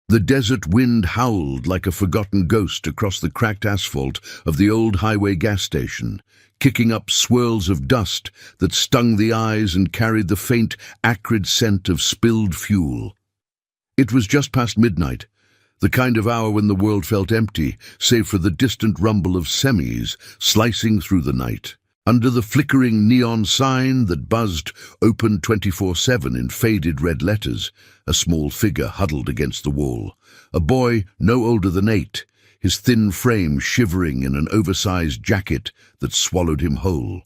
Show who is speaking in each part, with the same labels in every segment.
Speaker 1: The desert wind howled like a forgotten ghost across the cracked asphalt of the old highway gas station, kicking up swirls of dust that stung the eyes and carried the faint, acrid scent of spilled fuel. It was just past midnight, the kind of hour when the world felt empty, save for the distant rumble of semis slicing through the night. Under the flickering neon sign that buzzed "Open 24/7" in faded red letters, a small figure huddled against the wall. A boy no older than 8, his thin frame shivering in an oversized jacket that swallowed him whole.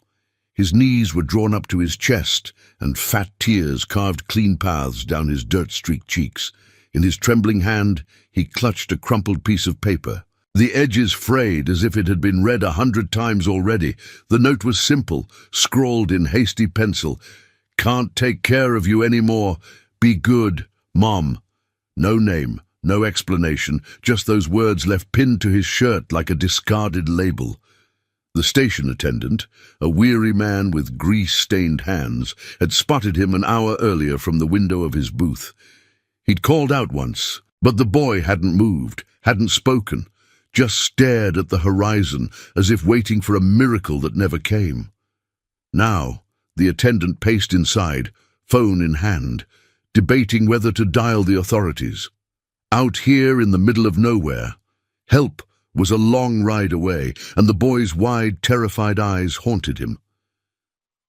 Speaker 1: His knees were drawn up to his chest, and fat tears carved clean paths down his dirt-streaked cheeks. In his trembling hand, he clutched a crumpled piece of paper. The edges frayed as if it had been read 100 times already. The note was simple, scrawled in hasty pencil. "Can't take care of you anymore. Be good, Mom." No name, no explanation, just those words left pinned to his shirt like a discarded label. The station attendant, a weary man with grease-stained hands, had spotted him an hour earlier from the window of his booth. He'd called out once, but the boy hadn't moved, hadn't spoken, just stared at the horizon as if waiting for a miracle that never came. Now, the attendant paced inside, phone in hand, debating whether to dial the authorities. Out here in the middle of nowhere, help was a long ride away, and the boy's wide, terrified eyes haunted him.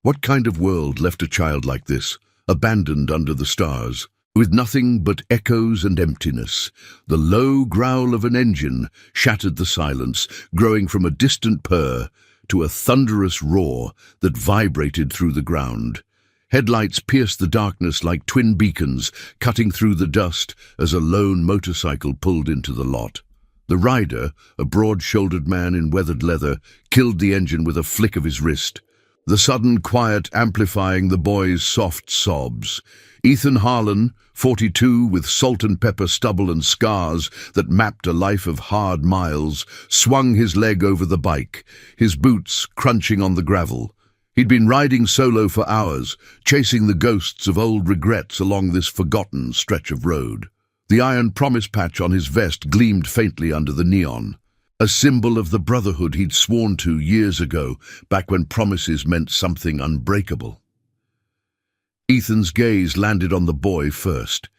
Speaker 1: What kind of world left a child like this, abandoned under the stars? With nothing but echoes and emptiness, the low growl of an engine shattered the silence, growing from a distant purr to a thunderous roar that vibrated through the ground. Headlights pierced the darkness like twin beacons, cutting through the dust as a lone motorcycle pulled into the lot. The rider, a broad-shouldered man in weathered leather, killed the engine with a flick of his wrist, the sudden quiet amplifying the boy's soft sobs. Ethan Harlan, 42, with salt and pepper stubble and scars that mapped a life of hard miles, swung his leg over the bike, his boots crunching on the gravel. He'd been riding solo for hours, chasing the ghosts of old regrets along this forgotten stretch of road. The iron promise patch on his vest gleamed faintly under the neon, a symbol of the brotherhood he'd sworn to years ago, back when promises meant something unbreakable. Ethan's gaze landed on the boy first,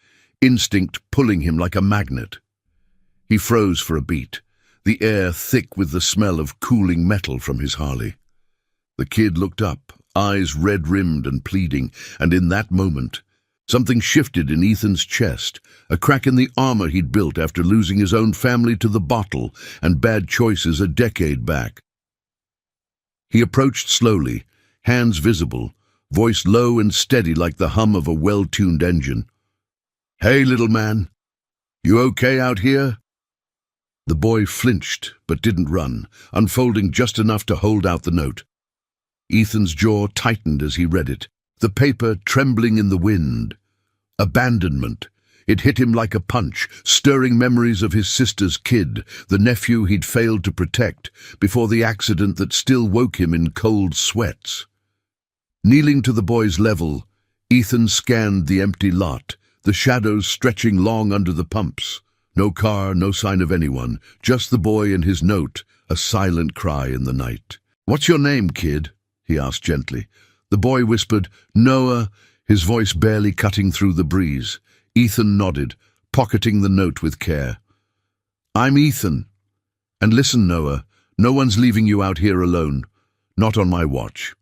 Speaker 1: instinct pulling him like a magnet. He froze for a beat, the air thick with the smell of cooling metal from his Harley. The kid looked up, eyes red-rimmed and pleading, and in that moment, something shifted in Ethan's chest, a crack in the armor he'd built after losing his own family to the bottle and bad choices a decade back. He approached slowly, hands visible, voice low and steady like the hum of a well-tuned engine. "Hey, little man, you okay out here?" The boy flinched but didn't run, unfolding just enough to hold out the note. Ethan's jaw tightened as he read it, the paper trembling in the wind. Abandonment. It hit him like a punch, stirring memories of his sister's kid, the nephew he'd failed to protect, before the accident that still woke him in cold sweats. Kneeling to the boy's level, Ethan scanned the empty lot, the shadows stretching long under the pumps. No car, no sign of anyone, just the boy and his note, a silent cry in the night. "What's your name, kid?" he asked gently. The boy whispered, "Noah," his voice barely cutting through the breeze. Ethan nodded, pocketing the note with care. "I'm Ethan. And listen, Noah, no one's leaving you out here alone. Not on my watch."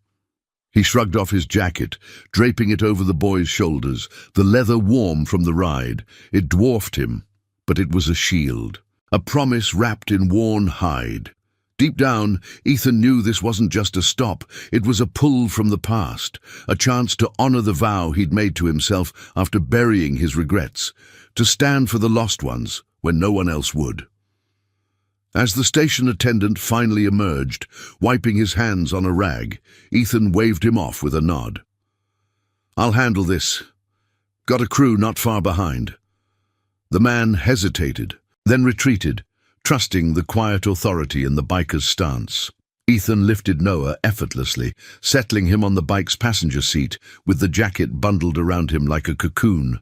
Speaker 1: He shrugged off his jacket, draping it over the boy's shoulders, the leather warm from the ride. It dwarfed him, but it was a shield, a promise wrapped in worn hide. Deep down, Ethan knew this wasn't just a stop, it was a pull from the past, a chance to honor the vow he'd made to himself after burying his regrets, to stand for the lost ones when no one else would. As the station attendant finally emerged, wiping his hands on a rag, Ethan waved him off with a nod. "I'll handle this. Got a crew not far behind." The man hesitated, then retreated, trusting the quiet authority in the biker's stance. Ethan lifted Noah effortlessly, settling him on the bike's passenger seat, with the jacket bundled around him like a cocoon.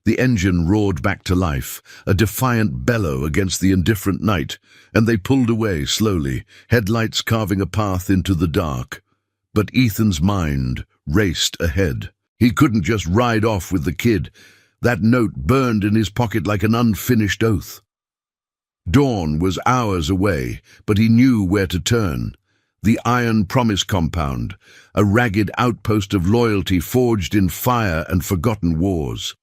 Speaker 1: The engine roared back to life, a defiant bellow against the indifferent night, and they pulled away slowly, headlights carving a path into the dark. But Ethan's mind raced ahead. He couldn't just ride off with the kid. That note burned in his pocket like an unfinished oath. Dawn was hours away, but he knew where to turn. The Iron Promise compound, a ragged outpost of loyalty forged in fire and forgotten wars.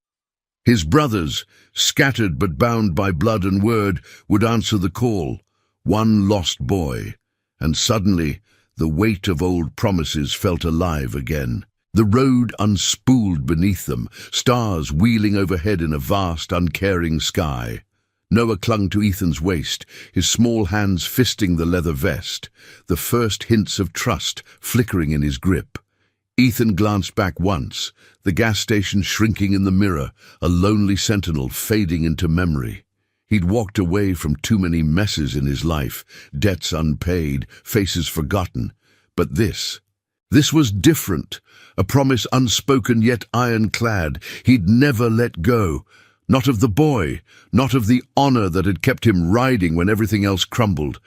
Speaker 1: His brothers, scattered but bound by blood and word, would answer the call. One lost boy, and suddenly the weight of old promises felt alive again. The road unspooled beneath them, stars wheeling overhead in a vast, uncaring sky. Noah clung to Ethan's waist, his small hands fisting the leather vest, the first hints of trust flickering in his grip. Ethan glanced back once, the gas station shrinking in the mirror, a lonely sentinel fading into memory. He'd walked away from too many messes in his life, debts unpaid, faces forgotten. But this was different, a promise unspoken yet ironclad. He'd never let go. Not of the boy, not of the honor that had kept him riding when everything else crumbled.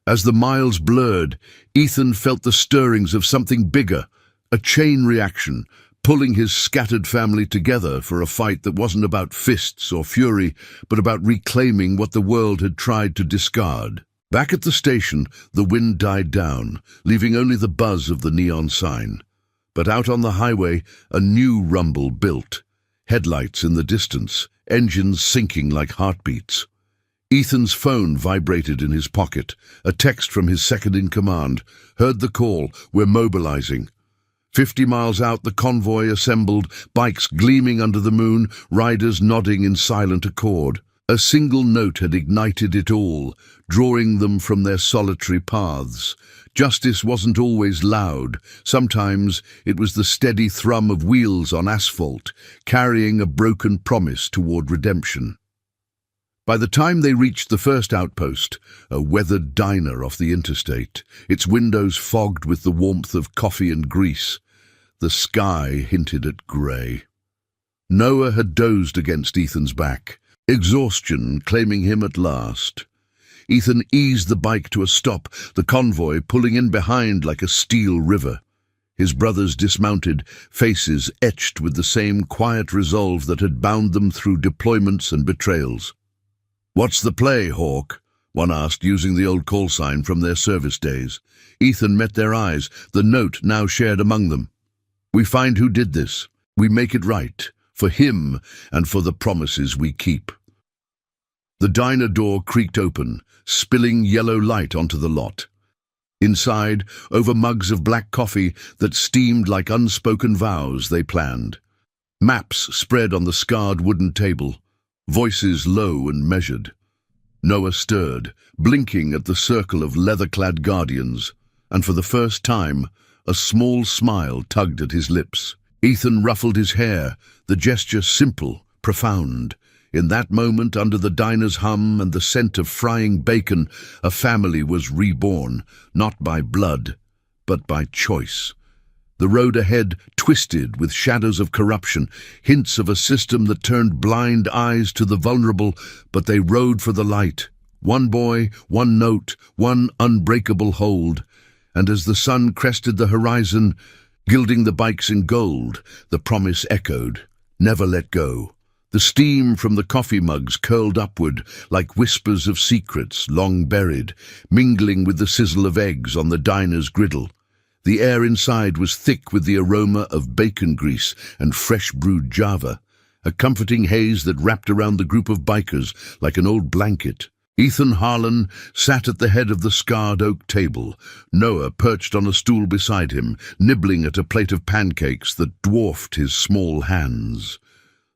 Speaker 1: As the miles blurred, Ethan felt the stirrings of something bigger, a chain reaction, pulling his scattered family together for a fight that wasn't about fists or fury, but about reclaiming what the world had tried to discard. Back at the station, the wind died down, leaving only the buzz of the neon sign. But out on the highway, a new rumble built. Headlights in the distance, engines sinking like heartbeats. Ethan's phone vibrated in his pocket, a text from his second-in-command. Heard the call, we're mobilizing. 50 miles out, the convoy assembled, bikes gleaming under the moon, riders nodding in silent accord. A single note had ignited it all, drawing them from their solitary paths. Justice wasn't always loud. Sometimes it was the steady thrum of wheels on asphalt, carrying a broken promise toward redemption. By the time they reached the first outpost, a weathered diner off the interstate, its windows fogged with the warmth of coffee and grease, the sky hinted at grey. Noah had dozed against Ethan's back, exhaustion claiming him at last. Ethan eased the bike to a stop, the convoy pulling in behind like a steel river. His brothers dismounted, faces etched with the same quiet resolve that had bound them through deployments and betrayals. "What's the play, Hawk?" one asked, using the old call sign from their service days. Ethan met their eyes, the note now shared among them. "We find who did this. We make it right, for him and for the promises we keep." The diner door creaked open, spilling yellow light onto the lot. Inside, over mugs of black coffee that steamed like unspoken vows they planned. Maps spread on the scarred wooden table, voices low and measured. Noah stirred, blinking at the circle of leather-clad guardians, and for the first time, a small smile tugged at his lips. Ethan ruffled his hair, the gesture simple, profound. In that moment, under the diner's hum and the scent of frying bacon, a family was reborn, not by blood, but by choice. The road ahead twisted with shadows of corruption, hints of a system that turned blind eyes to the vulnerable, but they rode for the light. One boy, one note, one unbreakable hold. And as the sun crested the horizon, gilding the bikes in gold, the promise echoed, never let go. The steam from the coffee mugs curled upward like whispers of secrets long buried, mingling with the sizzle of eggs on the diner's griddle. The air inside was thick with the aroma of bacon grease and fresh brewed Java, a comforting haze that wrapped around the group of bikers like an old blanket. Ethan Harlan sat at the head of the scarred oak table, Noah perched on a stool beside him, nibbling at a plate of pancakes that dwarfed his small hands.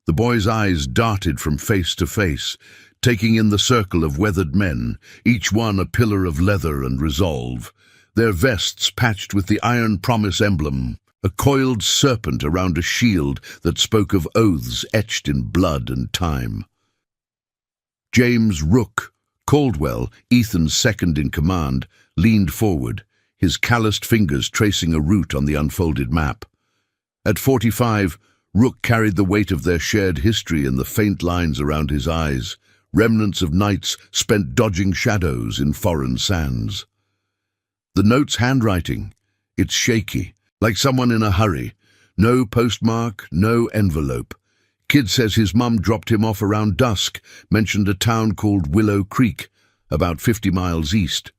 Speaker 1: The boy's eyes darted from face to face, taking in the circle of weathered men, each one a pillar of leather and resolve, their vests patched with the Iron Promise emblem, a coiled serpent around a shield that spoke of oaths etched in blood and time. James Rook, Caldwell, Ethan's second-in-command, leaned forward, his calloused fingers tracing a route on the unfolded map. At 45, Rook carried the weight of their shared history in the faint lines around his eyes, remnants of nights spent dodging shadows in foreign sands. The note's handwriting, it's shaky, like someone in a hurry. No postmark, no envelope. Kid says his mum dropped him off around dusk, mentioned a town called Willow Creek, about 50 miles east.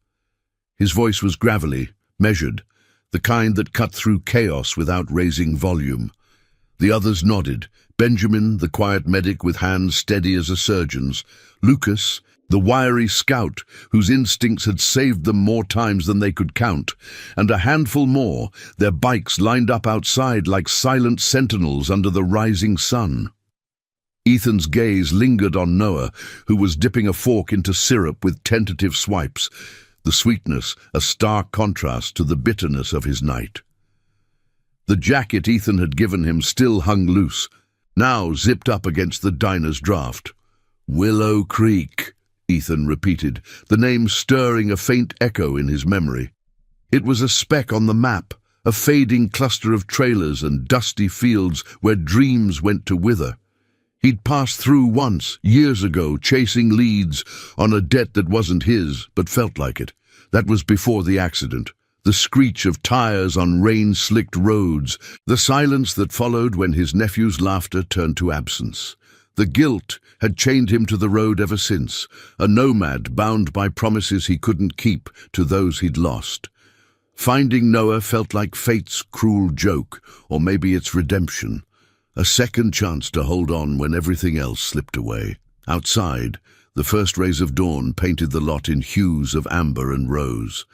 Speaker 1: His voice was gravelly, measured, the kind that cut through chaos without raising volume. The others nodded. Benjamin, the quiet medic with hands steady as a surgeon's. Lucas, the wiry scout whose instincts had saved them more times than they could count. And a handful more, their bikes lined up outside like silent sentinels under the rising sun. Ethan's gaze lingered on Noah, who was dipping a fork into syrup with tentative swipes, the sweetness a stark contrast to the bitterness of his night. The jacket Ethan had given him still hung loose, now zipped up against the diner's draft. Willow Creek, Ethan repeated, the name stirring a faint echo in his memory. It was a speck on the map, a fading cluster of trailers and dusty fields where dreams went to wither. He'd passed through once, years ago, chasing leads on a debt that wasn't his, but felt like it. That was before the accident. The screech of tires on rain-slicked roads, the silence that followed when his nephew's laughter turned to absence. The guilt had chained him to the road ever since, a nomad bound by promises he couldn't keep to those he'd lost. Finding Noah felt like fate's cruel joke, or maybe its redemption. A second chance to hold on when everything else slipped away. Outside, the first rays of dawn painted the lot in hues of amber and rose.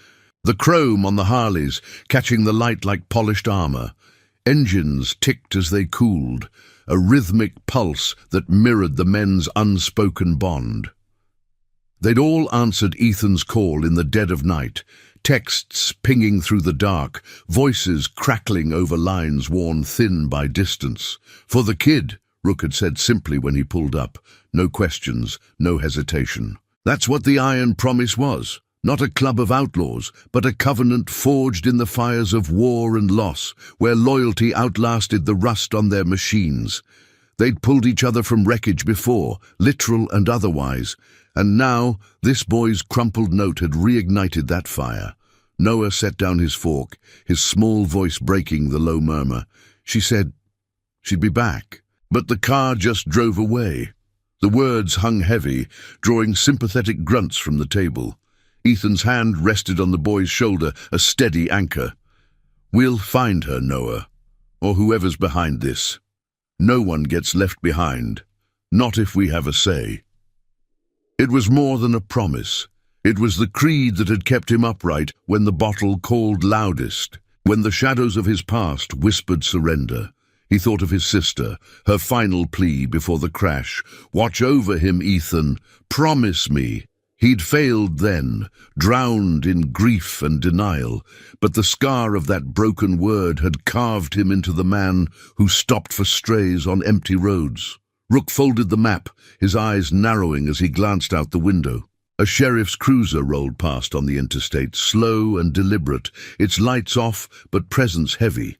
Speaker 1: The chrome on the Harleys catching the light like polished armor. Engines ticked as they cooled, a rhythmic pulse that mirrored the men's unspoken bond. They'd all answered Ethan's call in the dead of night, texts pinging through the dark, voices crackling over lines worn thin by distance. For the kid, Rook had said simply when he pulled up. No questions, no hesitation. That's what the Iron Promise was. Not a club of outlaws, but a covenant forged in the fires of war and loss, where loyalty outlasted the rust on their machines. They'd pulled each other from wreckage before, literal and otherwise, and now this boy's crumpled note had reignited that fire. Noah set down his fork, his small voice breaking the low murmur. She said she'd be back, but the car just drove away. The words hung heavy, drawing sympathetic grunts from the table. Ethan's hand rested on the boy's shoulder, a steady anchor. We'll find her, Noah, or whoever's behind this. No one gets left behind, not if we have a say. It was more than a promise. It was the creed that had kept him upright when the bottle called loudest, when the shadows of his past whispered surrender. He thought of his sister, her final plea before the crash. Watch over him, Ethan. Promise me. He'd failed then, drowned in grief and denial, but the scar of that broken word had carved him into the man who stopped for strays on empty roads. Rook folded the map, his eyes narrowing as he glanced out the window. A sheriff's cruiser rolled past on the interstate, slow and deliberate, its lights off but presence heavy.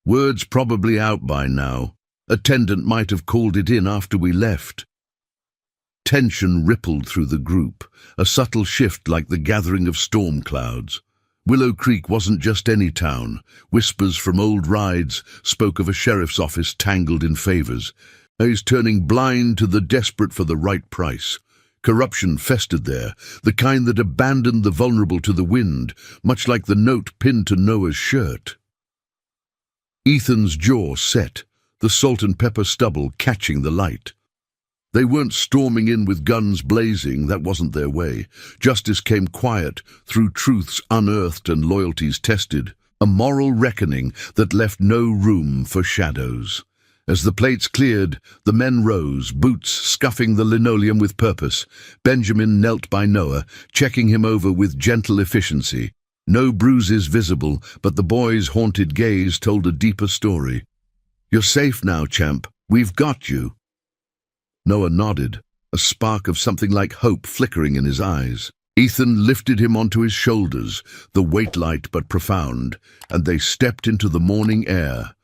Speaker 1: Words probably out by now. Attendant might have called it in after we left. Tension rippled through the group, a subtle shift like the gathering of storm clouds. Willow Creek wasn't just any town. Whispers from old rides spoke of a sheriff's office tangled in favors. He's turning blind to the desperate for the right price. Corruption festered there, the kind that abandoned the vulnerable to the wind, much like the note pinned to Noah's shirt. Ethan's jaw set, the salt and pepper stubble catching the light. They weren't storming in with guns blazing, that wasn't their way. Justice came quiet, through truths unearthed and loyalties tested. A moral reckoning that left no room for shadows. As the plates cleared, the men rose, boots scuffing the linoleum with purpose. Benjamin knelt by Noah, checking him over with gentle efficiency. No bruises visible, but the boy's haunted gaze told a deeper story. You're safe now, champ. We've got you. Noah nodded, a spark of something like hope flickering in his eyes. Ethan lifted him onto his shoulders, the weight light but profound, and they stepped into the morning air.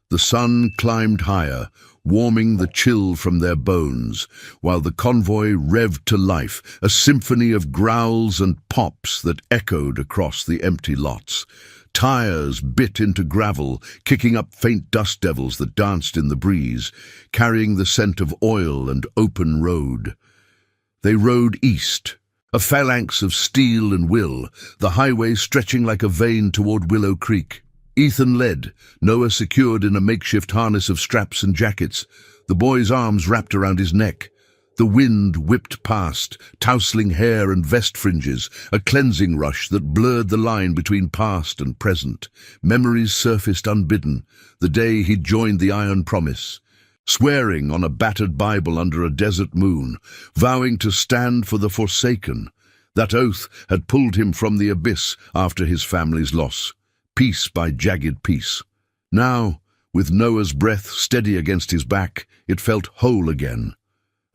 Speaker 1: The sun climbed higher, warming the chill from their bones, while the convoy revved to life, a symphony of growls and pops that echoed across the empty lots. Tires bit into gravel, kicking up faint dust devils that danced in the breeze, carrying the scent of oil and open road. They rode east, a phalanx of steel and will, the highway stretching like a vein toward Willow Creek. Ethan led, Noah secured in a makeshift harness of straps and jackets, the boy's arms wrapped around his neck. The wind whipped past, tousling hair and vest fringes, a cleansing rush that blurred the line between past and present. Memories surfaced unbidden, the day he'd joined the Iron Promise, swearing on a battered Bible under a desert moon, vowing to stand for the forsaken. That oath had pulled him from the abyss after his family's loss, piece by jagged piece. Now, with Noah's breath steady against his back, it felt whole again.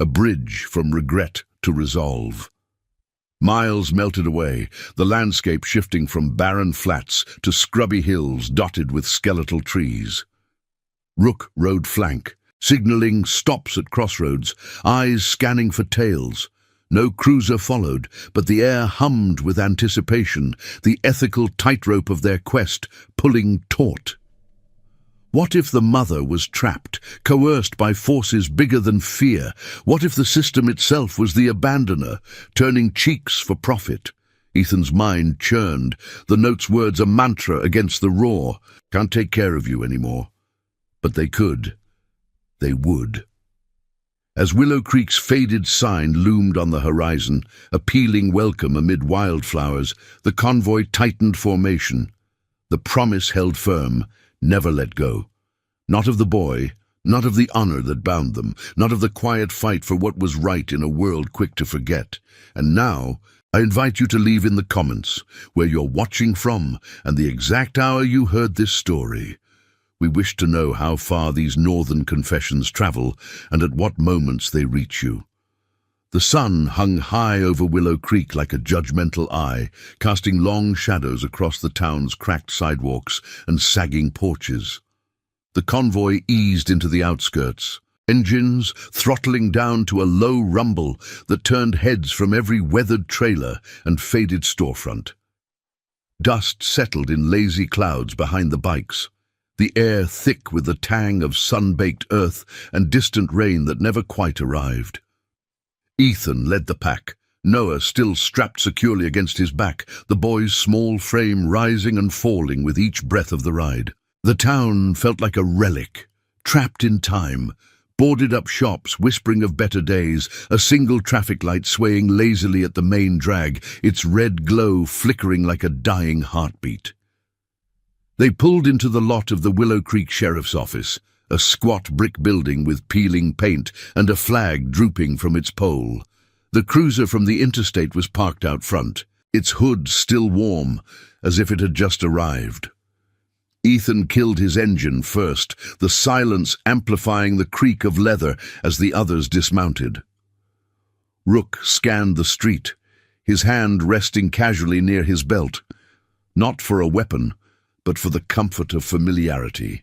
Speaker 1: A bridge from regret to resolve. Miles melted away, the landscape shifting from barren flats to scrubby hills dotted with skeletal trees. Rook rode flank, signaling stops at crossroads, eyes scanning for tails. No cruiser followed, but the air hummed with anticipation, the ethical tightrope of their quest pulling taut. What if the mother was trapped, coerced by forces bigger than fear? What if the system itself was the abandoner, turning cheeks for profit? Ethan's mind churned, the note's words a mantra against the roar. Can't take care of you anymore. But they could. They would. As Willow Creek's faded sign loomed on the horizon, a pealing welcome amid wildflowers, the convoy tightened formation. The promise held firm, never let go. Not of the boy, not of the honor that bound them, not of the quiet fight for what was right in a world quick to forget. And now, I invite you to leave in the comments where you're watching from and the exact hour you heard this story. We wish to know how far these northern confessions travel and at what moments they reach you. The sun hung high over Willow Creek like a judgmental eye, casting long shadows across the town's cracked sidewalks and sagging porches. The convoy eased into the outskirts, engines throttling down to a low rumble that turned heads from every weathered trailer and faded storefront. Dust settled in lazy clouds behind the bikes, the air thick with the tang of sun-baked earth and distant rain that never quite arrived. Ethan led the pack, Noah still strapped securely against his back, the boy's small frame rising and falling with each breath of the ride. The town felt like a relic, trapped in time, boarded-up shops whispering of better days, a single traffic light swaying lazily at the main drag, its red glow flickering like a dying heartbeat. They pulled into the lot of the Willow Creek Sheriff's Office, a squat brick building with peeling paint and a flag drooping from its pole. The cruiser from the interstate was parked out front, its hood still warm, as if it had just arrived. Ethan killed his engine first, the silence amplifying the creak of leather as the others dismounted. Rook scanned the street, his hand resting casually near his belt, not for a weapon, but for the comfort of familiarity.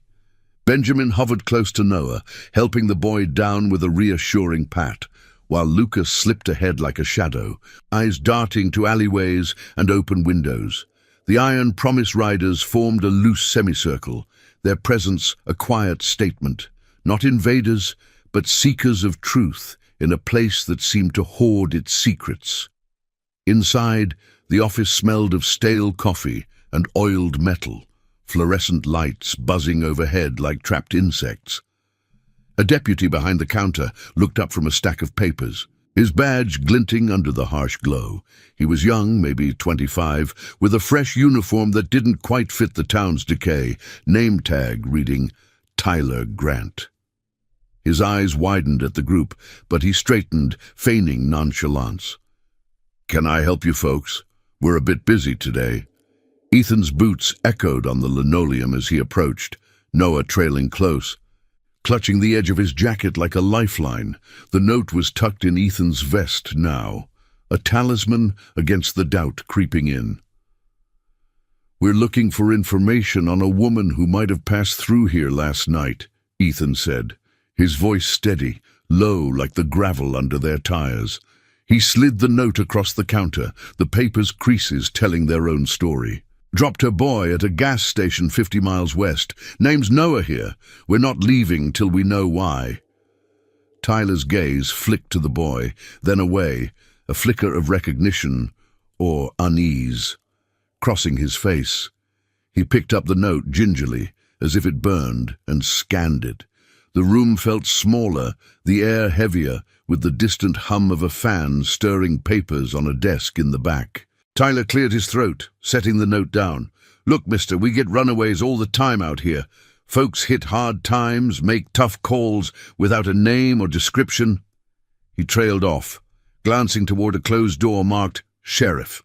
Speaker 1: Benjamin hovered close to Noah, helping the boy down with a reassuring pat, while Lucas slipped ahead like a shadow, eyes darting to alleyways and open windows. The Iron Promise riders formed a loose semicircle, their presence a quiet statement, not invaders, but seekers of truth in a place that seemed to hoard its secrets. Inside, the office smelled of stale coffee and oiled metal, fluorescent lights buzzing overhead like trapped insects. A deputy behind the counter looked up from a stack of papers, his badge glinting under the harsh glow. He was young, maybe 25, with a fresh uniform that didn't quite fit the town's decay, name tag reading Tyler Grant. His eyes widened at the group, but he straightened, feigning nonchalance. "Can I help you folks? We're a bit busy today." Ethan's boots echoed on the linoleum as he approached, Noah trailing close. Clutching the edge of his jacket like a lifeline, the note was tucked in Ethan's vest now, a talisman against the doubt creeping in. "We're looking for information on a woman who might have passed through here last night," Ethan said, his voice steady, low like the gravel under their tires. He slid the note across the counter, the paper's creases telling their own story. "Dropped her boy at a gas station 50 miles west. Name's Noah here. We're not leaving till we know why." Tyler's gaze flicked to the boy, then away, a flicker of recognition or unease crossing his face. He picked up the note gingerly, as if it burned, and scanned it. The room felt smaller, the air heavier, with the distant hum of a fan stirring papers on a desk in the back. Tyler cleared his throat, setting the note down. "Look, mister, we get runaways all the time out here. Folks hit hard times, make tough calls without a name or description." He trailed off, glancing toward a closed door marked Sheriff.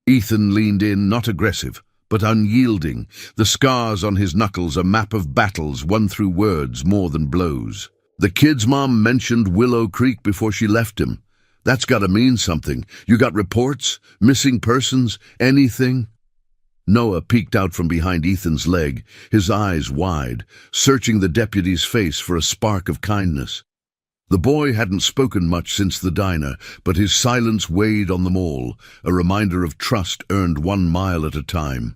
Speaker 1: Ethan leaned in, not aggressive, but unyielding, the scars on his knuckles a map of battles won through words more than blows. "The kid's mom mentioned Willow Creek before she left him. That's gotta mean something. You got reports? Missing persons? Anything?" Noah peeked out from behind Ethan's leg, his eyes wide, searching the deputy's face for a spark of kindness. The boy hadn't spoken much since the diner, but his silence weighed on them all, a reminder of trust earned 1 mile at a time.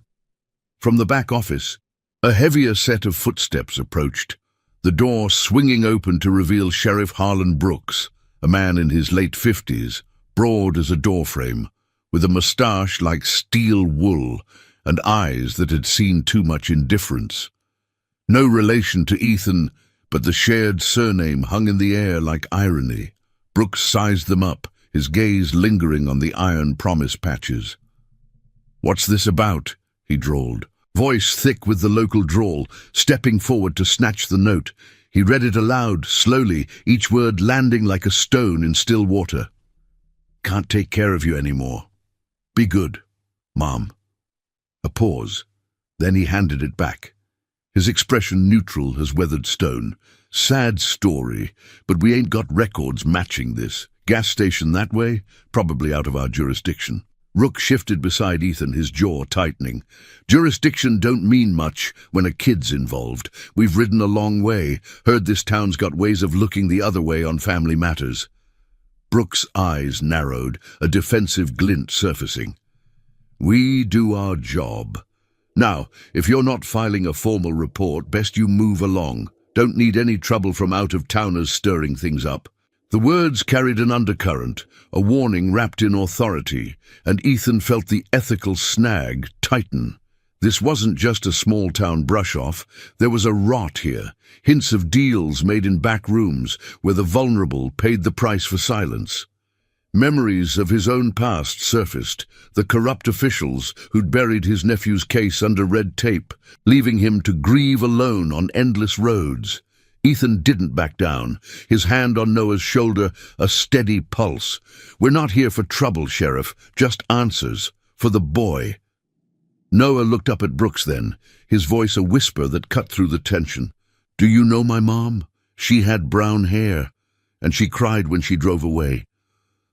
Speaker 1: From the back office, a heavier set of footsteps approached, the door swinging open to reveal Sheriff Harlan Brooks, a man in his late 50s, broad as a doorframe, with a mustache like steel wool and eyes that had seen too much indifference. No relation to Ethan, but the shared surname hung in the air like irony. Brooks sized them up, his gaze lingering on the iron promise patches. "What's this about?" he drawled, voice thick with the local drawl, stepping forward to snatch the note. He read it aloud, slowly, each word landing like a stone in still water. "Can't take care of you anymore. Be good, Mom." A pause. Then he handed it back, his expression neutral as weathered stone. "Sad story, but we ain't got records matching this. Gas station that way? Probably out of our jurisdiction." Rook shifted beside Ethan, his jaw tightening. "Jurisdiction don't mean much when a kid's involved. We've ridden a long way, heard this town's got ways of looking the other way on family matters." Brooks' eyes narrowed, a defensive glint surfacing. "We do our job. Now, if you're not filing a formal report, best you move along. Don't need any trouble from out-of-towners stirring things up." The words carried an undercurrent, a warning wrapped in authority, and Ethan felt the ethical snag tighten. This wasn't just a small-town brush-off. There was a rot here, hints of deals made in back rooms where the vulnerable paid the price for silence. Memories of his own past surfaced, the corrupt officials who'd buried his nephew's case under red tape, leaving him to grieve alone on endless roads. Ethan didn't back down, his hand on Noah's shoulder, a steady pulse. "We're not here for trouble, Sheriff, just answers. For the boy." Noah looked up at Brooks then, his voice a whisper that cut through the tension. "Do you know my mom? She had brown hair, and she cried when she drove away."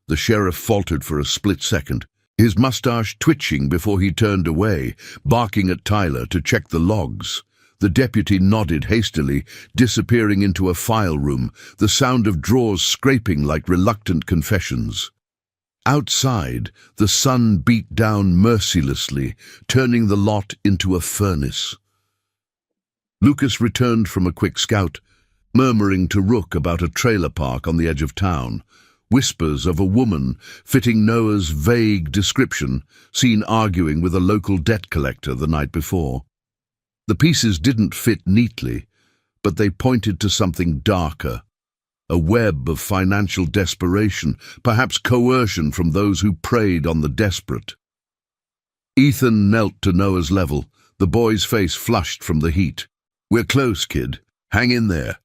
Speaker 1: The sheriff faltered for a split second, his mustache twitching before he turned away, barking at Tyler to check the logs. The deputy nodded hastily, disappearing into a file room, the sound of drawers scraping like reluctant confessions. Outside, the sun beat down mercilessly, turning the lot into a furnace. Lucas returned from a quick scout, murmuring to Rook about a trailer park on the edge of town. Whispers of a woman, fitting Noah's vague description, seen arguing with a local debt collector the night before. The pieces didn't fit neatly, but they pointed to something darker, a web of financial desperation, perhaps coercion from those who preyed on the desperate. Ethan knelt to Noah's level, the boy's face flushed from the heat. "We're close, kid. Hang in there."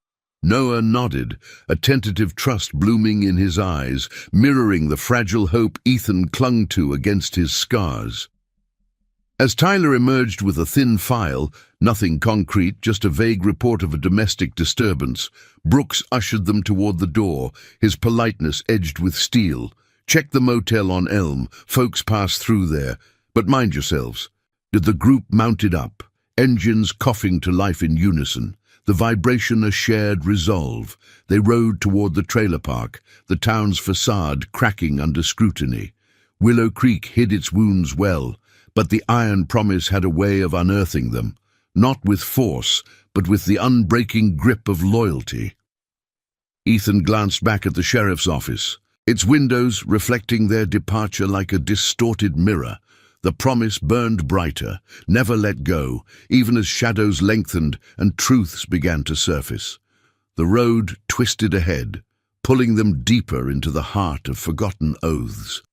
Speaker 1: Noah nodded, a tentative trust blooming in his eyes, mirroring the fragile hope Ethan clung to against his scars. As Tyler emerged with a thin file, nothing concrete, just a vague report of a domestic disturbance, Brooks ushered them toward the door, his politeness edged with steel. "Check the motel on Elm. Folks pass through there. But mind yourselves. The group mounted up, engines coughing to life in unison, the vibration a shared resolve. They rode toward the trailer park, the town's facade cracking under scrutiny. Willow Creek hid its wounds well, but the iron promise had a way of unearthing them, not with force, but with the unbreaking grip of loyalty. Ethan glanced back at the sheriff's office, its windows reflecting their departure like a distorted mirror. The promise burned brighter, never let go, even as shadows lengthened and truths began to surface. The road twisted ahead, pulling them deeper into the heart of forgotten oaths.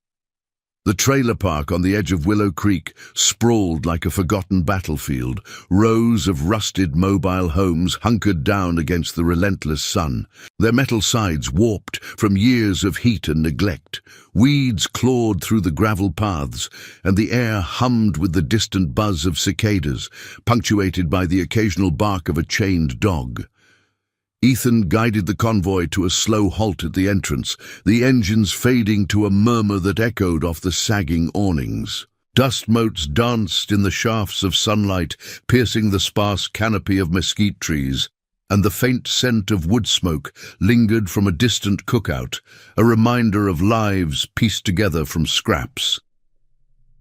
Speaker 1: The trailer park on the edge of Willow Creek sprawled like a forgotten battlefield, rows of rusted mobile homes hunkered down against the relentless sun, their metal sides warped from years of heat and neglect. Weeds clawed through the gravel paths, and the air hummed with the distant buzz of cicadas, punctuated by the occasional bark of a chained dog. Ethan guided the convoy to a slow halt at the entrance, the engines fading to a murmur that echoed off the sagging awnings. Dust motes danced in the shafts of sunlight, piercing the sparse canopy of mesquite trees, and the faint scent of wood smoke lingered from a distant cookout, a reminder of lives pieced together from scraps.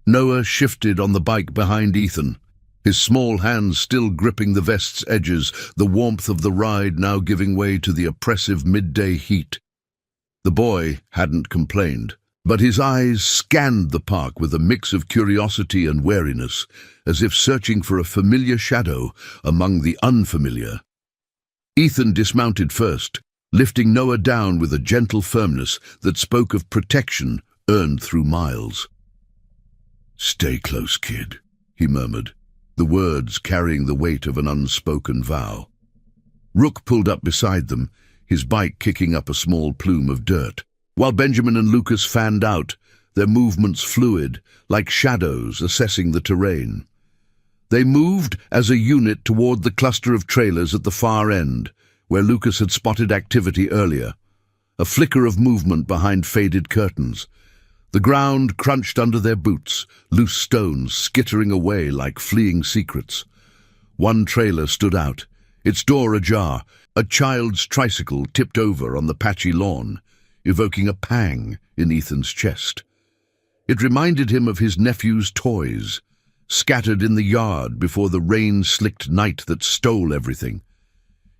Speaker 1: Noah shifted on the bike behind Ethan, his small hands still gripping the vest's edges, the warmth of the ride now giving way to the oppressive midday heat. The boy hadn't complained, but his eyes scanned the park with a mix of curiosity and wariness, as if searching for a familiar shadow among the unfamiliar. Ethan dismounted first, lifting Noah down with a gentle firmness that spoke of protection earned through miles. "Stay close, kid," he murmured, the words carrying the weight of an unspoken vow. Rook pulled up beside them, his bike kicking up a small plume of dirt, while Benjamin and Lucas fanned out, their movements fluid, like shadows assessing the terrain. They moved as a unit toward the cluster of trailers at the far end, where Lucas had spotted activity earlier, a flicker of movement behind faded curtains. The ground crunched under their boots, loose stones skittering away like fleeing secrets. One trailer stood out, its door ajar, a child's tricycle tipped over on the patchy lawn, evoking a pang in Ethan's chest. It reminded him of his nephew's toys, scattered in the yard before the rain-slicked night that stole everything.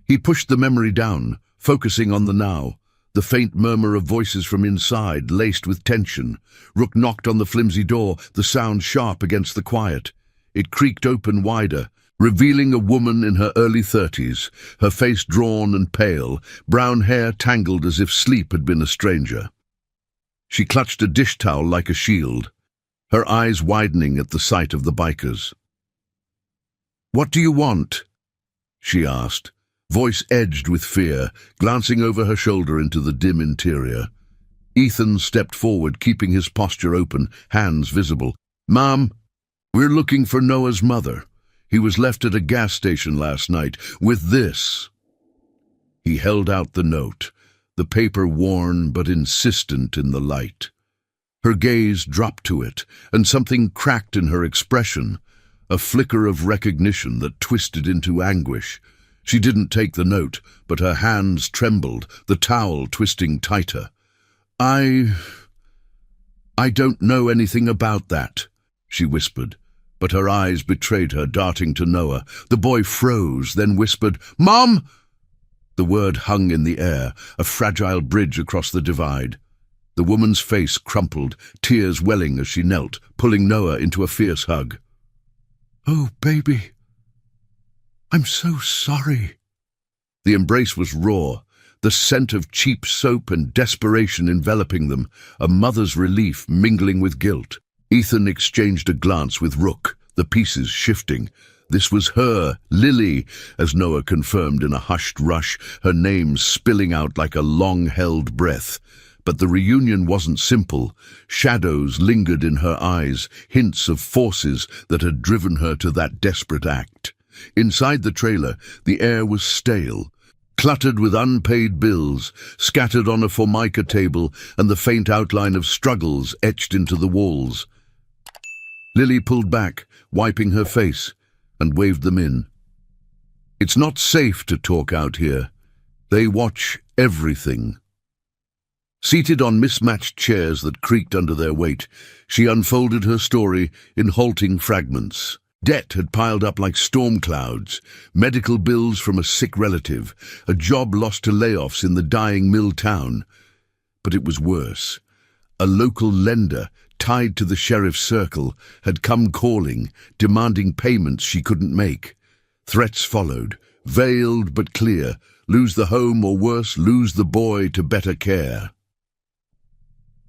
Speaker 1: He pushed the memory down, focusing on the now. The faint murmur of voices from inside, laced with tension. Rook knocked on the flimsy door, the sound sharp against the quiet. It creaked open wider, revealing a woman in her early 30s, her face drawn and pale, brown hair tangled as if sleep had been a stranger. She clutched a dish towel like a shield, her eyes widening at the sight of the bikers. "What do you want?" she asked, voice edged with fear, glancing over her shoulder into the dim interior. Ethan stepped forward, keeping his posture open, hands visible. "Mom, we're looking for Noah's mother. He was left at a gas station last night with this." He held out the note, the paper worn but insistent in the light. Her gaze dropped to it, and something cracked in her expression, a flicker of recognition that twisted into anguish. She didn't take the note, but her hands trembled, the towel twisting tighter. I don't know anything about that," she whispered, but her eyes betrayed her, darting to Noah. The boy froze, then whispered, "Mom!" The word hung in the air, a fragile bridge across the divide. The woman's face crumpled, tears welling as she knelt, pulling Noah into a fierce hug. "Oh, baby. I'm so sorry." The embrace was raw, the scent of cheap soap and desperation enveloping them, a mother's relief mingling with guilt. Ethan exchanged a glance with Rook, the pieces shifting. This was her, Lily, as Noah confirmed in a hushed rush, her name spilling out like a long-held breath. But the reunion wasn't simple. Shadows lingered in her eyes, hints of forces that had driven her to that desperate act. Inside the trailer, the air was stale, cluttered with unpaid bills, scattered on a formica table, and the faint outline of struggles etched into the walls. Lily pulled back, wiping her face, and waved them in. "It's not safe to talk out here. They watch everything." Seated on mismatched chairs that creaked under their weight, she unfolded her story in halting fragments. Debt had piled up like storm clouds, medical bills from a sick relative, a job lost to layoffs in the dying mill town. But it was worse. A local lender, tied to the sheriff's circle, had come calling, demanding payments she couldn't make. Threats followed, veiled but clear: lose the home or worse, lose the boy to better care.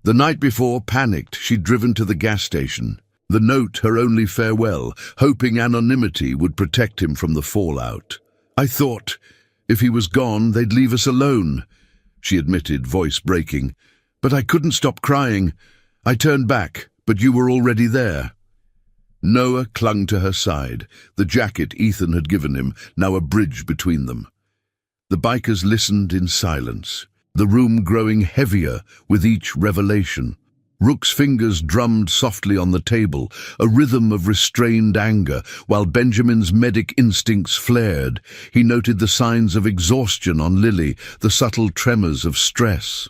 Speaker 1: The night before, panicked, she'd driven to the gas station. The note her only farewell, hoping anonymity would protect him from the fallout. "I thought, if he was gone, they'd leave us alone," she admitted, voice breaking. "But I couldn't stop crying. I turned back, but you were already there." Noah clung to her side, the jacket Ethan had given him, now a bridge between them. The bikers listened in silence, the room growing heavier with each revelation. Rook's fingers drummed softly on the table, a rhythm of restrained anger, while Benjamin's medic instincts flared. He noted the signs of exhaustion on Lily, the subtle tremors of stress.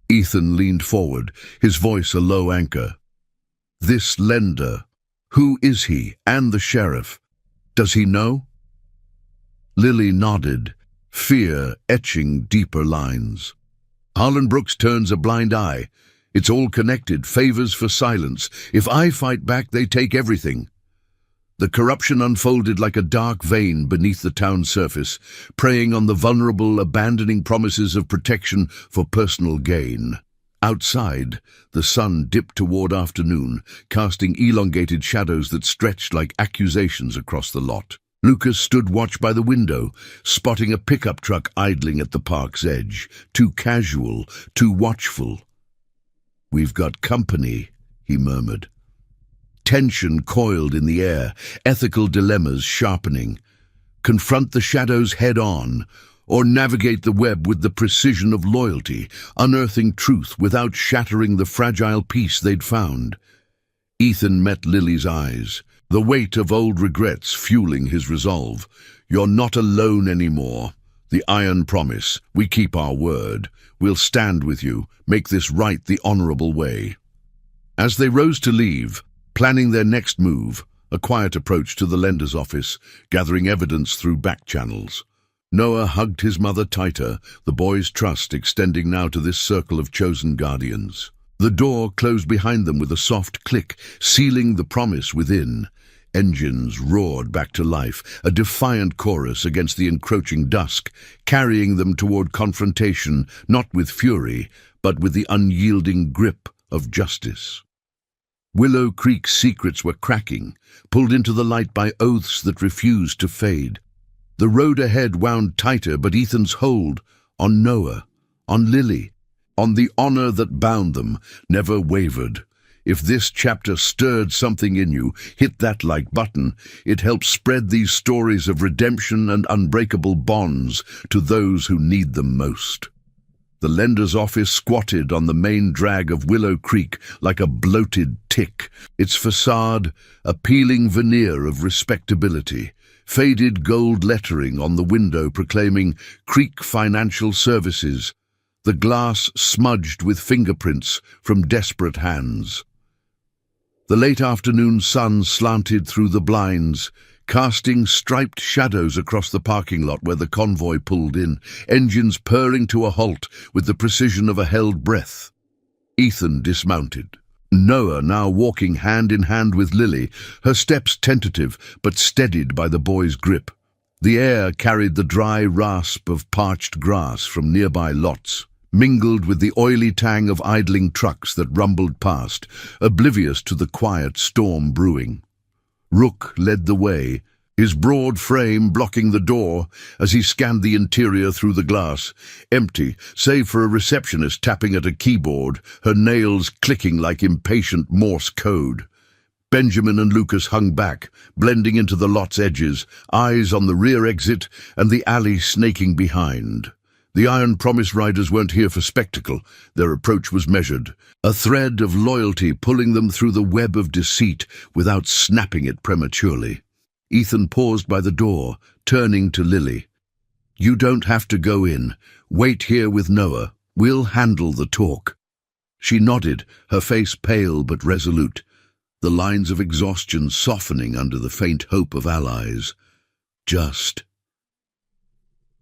Speaker 1: Ethan leaned forward, his voice a low anchor. "This lender, who is he, and the sheriff? Does he know?" Lily nodded, fear etching deeper lines. "Harlan Brooks turns a blind eye. It's all connected, favors for silence. If I fight back, they take everything." The corruption unfolded like a dark vein beneath the town's surface, preying on the vulnerable, abandoning promises of protection for personal gain. Outside, the sun dipped toward afternoon, casting elongated shadows that stretched like accusations across the lot. Lucas stood watch by the window, spotting a pickup truck idling at the park's edge. Too casual, too watchful. "We've got company," he murmured. Tension coiled in the air, ethical dilemmas sharpening. Confront the shadows head-on, or navigate the web with the precision of loyalty, unearthing truth without shattering the fragile peace they'd found. Ethan met Lily's eyes, the weight of old regrets fueling his resolve. "You're not alone anymore. The iron promise. We keep our word. We'll stand with you, make this right the honorable way." As they rose to leave, planning their next move, a quiet approach to the lender's office, gathering evidence through back channels, Noah hugged his mother tighter, the boy's trust extending now to this circle of chosen guardians. The door closed behind them with a soft click, sealing the promise within. Engines roared back to life, a defiant chorus against the encroaching dusk, carrying them toward confrontation, not with fury, but with the unyielding grip of justice. Willow Creek's secrets were cracking, pulled into the light by oaths that refused to fade. The road ahead wound tighter, but Ethan's hold on Noah, on Lily, on the honor that bound them, never wavered. If this chapter stirred something in you, hit that like button. It helps spread these stories of redemption and unbreakable bonds to those who need them most. The lender's office squatted on the main drag of Willow Creek like a bloated tick, its facade a peeling veneer of respectability, faded gold lettering on the window proclaiming Creek Financial Services, the glass smudged with fingerprints from desperate hands. The late afternoon sun slanted through the blinds, casting striped shadows across the parking lot where the convoy pulled in, engines purring to a halt with the precision of a held breath. Ethan dismounted. Noah now walking hand in hand with Lily, her steps tentative but steadied by the boy's grip. The air carried the dry rasp of parched grass from nearby lots, mingled with the oily tang of idling trucks that rumbled past, oblivious to the quiet storm brewing. Rook led the way, his broad frame blocking the door as he scanned the interior through the glass, empty, save for a receptionist tapping at a keyboard, her nails clicking like impatient Morse code. Benjamin and Lucas hung back, blending into the lot's edges, eyes on the rear exit and the alley snaking behind. The Iron Promise riders weren't here for spectacle. Their approach was measured, a thread of loyalty pulling them through the web of deceit without snapping it prematurely. Ethan paused by the door, turning to Lily. "You don't have to go in. Wait here with Noah. We'll handle the talk." She nodded, her face pale but resolute, the lines of exhaustion softening under the faint hope of allies. "Just